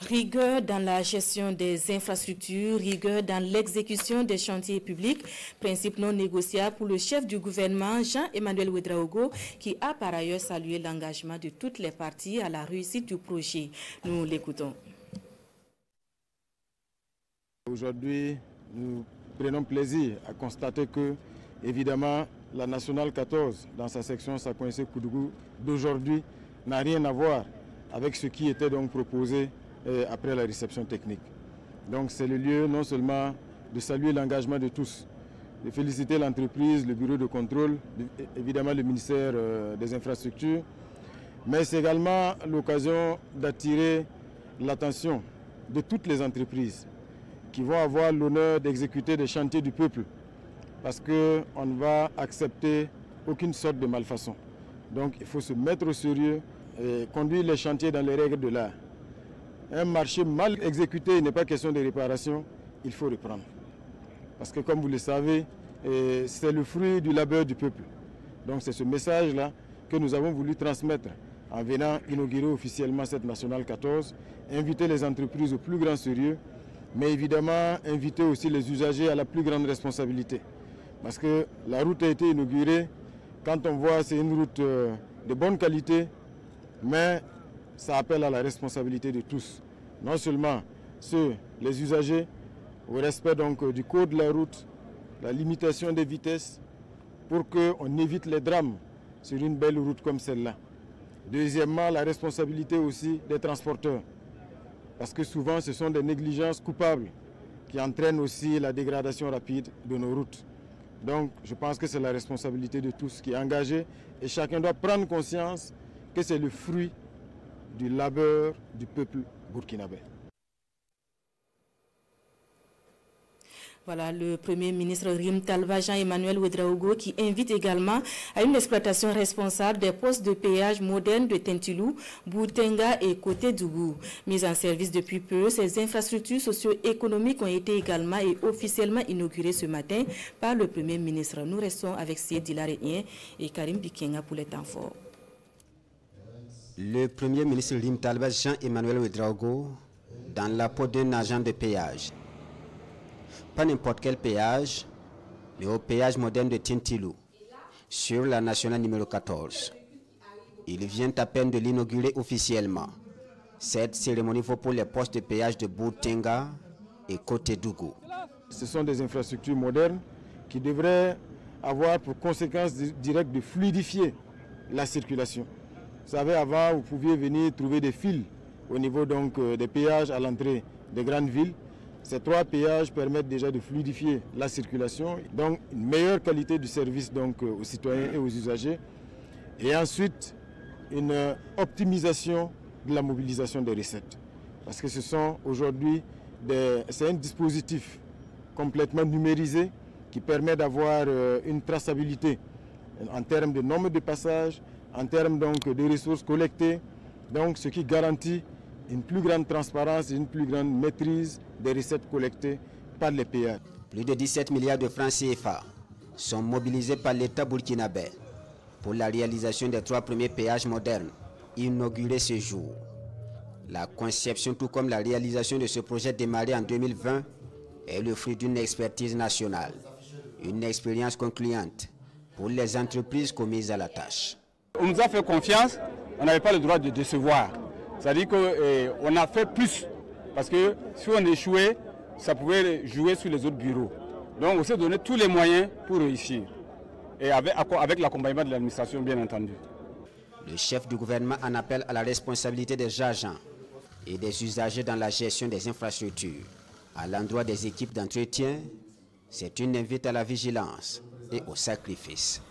Rigueur dans la gestion des infrastructures, rigueur dans l'exécution des chantiers publics, principe non négociable pour le chef du gouvernement Jean-Emmanuel Ouedraogo, qui a par ailleurs salué l'engagement de toutes les parties à la réussite du projet. Nous l'écoutons. Aujourd'hui, nous prenons plaisir à constater que, évidemment, la Nationale 14, dans sa section Sakoinse-Koudougou d'aujourd'hui, n'a rien à voir avec ce qui était donc proposé après la réception technique. Donc c'est le lieu non seulement de saluer l'engagement de tous, de féliciter l'entreprise, le bureau de contrôle, évidemment le ministère des infrastructures, mais c'est également l'occasion d'attirer l'attention de toutes les entreprises qui vont avoir l'honneur d'exécuter des chantiers du peuple, parce qu'on ne va accepter aucune sorte de malfaçon. Donc il faut se mettre au sérieux et conduire les chantiers dans les règles de l'art. Un marché mal exécuté, il n'est pas question de réparation, il faut reprendre. Parce que comme vous le savez, c'est le fruit du labeur du peuple. Donc c'est ce message-là que nous avons voulu transmettre en venant inaugurer officiellement cette Nationale 14, inviter les entreprises au plus grand sérieux, mais évidemment inviter aussi les usagers à la plus grande responsabilité. Parce que la route a été inaugurée, quand on voit c'est une route de bonne qualité, mais ça appelle à la responsabilité de tous. Non seulement les usagers, au respect donc du code de la route, la limitation des vitesses, pour qu'on évite les drames sur une belle route comme celle-là. Deuxièmement, la responsabilité aussi des transporteurs. Parce que souvent, ce sont des négligences coupables qui entraînent aussi la dégradation rapide de nos routes. Donc, je pense que c'est la responsabilité de tous qui est engagée et chacun doit prendre conscience que c'est le fruit du labeur du peuple burkinabé. Voilà le Premier ministre Rim Talba Jean-Emmanuel Ouedraogo qui invite également à une exploitation responsable des postes de péage modernes de Tintilou, Boutenga et Côté-Dougou. Mises en service depuis peu, ces infrastructures socio-économiques ont été également et officiellement inaugurées ce matin par le Premier ministre. Nous restons avec Syed Dilaréen et Karim Bikenga pour les temps forts. Le Premier ministre Rim Talba Jean-Emmanuel Ouedraogo dans la peau d'un agent de péage. Pas n'importe quel péage, mais au péage moderne de Tintilou, sur la nationale numéro 14. Il vient à peine de l'inaugurer officiellement. Cette cérémonie vaut pour les postes de péage de Boutenga et Côté-Dougou. Ce sont des infrastructures modernes qui devraient avoir pour conséquence directe de fluidifier la circulation. Vous savez, avant, vous pouviez venir trouver des fils au niveau donc, des péages à l'entrée des grandes villes. Ces 3 péages permettent déjà de fluidifier la circulation, donc une meilleure qualité du service donc, aux citoyens et aux usagers. Et ensuite, une optimisation de la mobilisation des recettes. Parce que ce sont aujourd'hui c'est un dispositif complètement numérisé qui permet d'avoir une traçabilité en termes de nombre de passages, en termes donc, de ressources collectées, donc ce qui garantit une plus grande transparence et une plus grande maîtrise des recettes collectées par les péages. Plus de 17 milliards de francs CFA sont mobilisés par l'État burkinabé pour la réalisation des 3 premiers péages modernes inaugurés ce jour. La conception tout comme la réalisation de ce projet démarré en 2020 est le fruit d'une expertise nationale, une expérience concluante pour les entreprises commises à la tâche. On nous a fait confiance, on n'avait pas le droit de décevoir. C'est-à-dire qu'on a fait plus, parce que si on échouait, ça pouvait jouer sur les autres bureaux. Donc on s'est donné tous les moyens pour réussir, et avec l'accompagnement de l'administration bien entendu. Le chef du gouvernement en appelle à la responsabilité des agents et des usagers dans la gestion des infrastructures. À l'endroit des équipes d'entretien, c'est une invite à la vigilance et au sacrifice.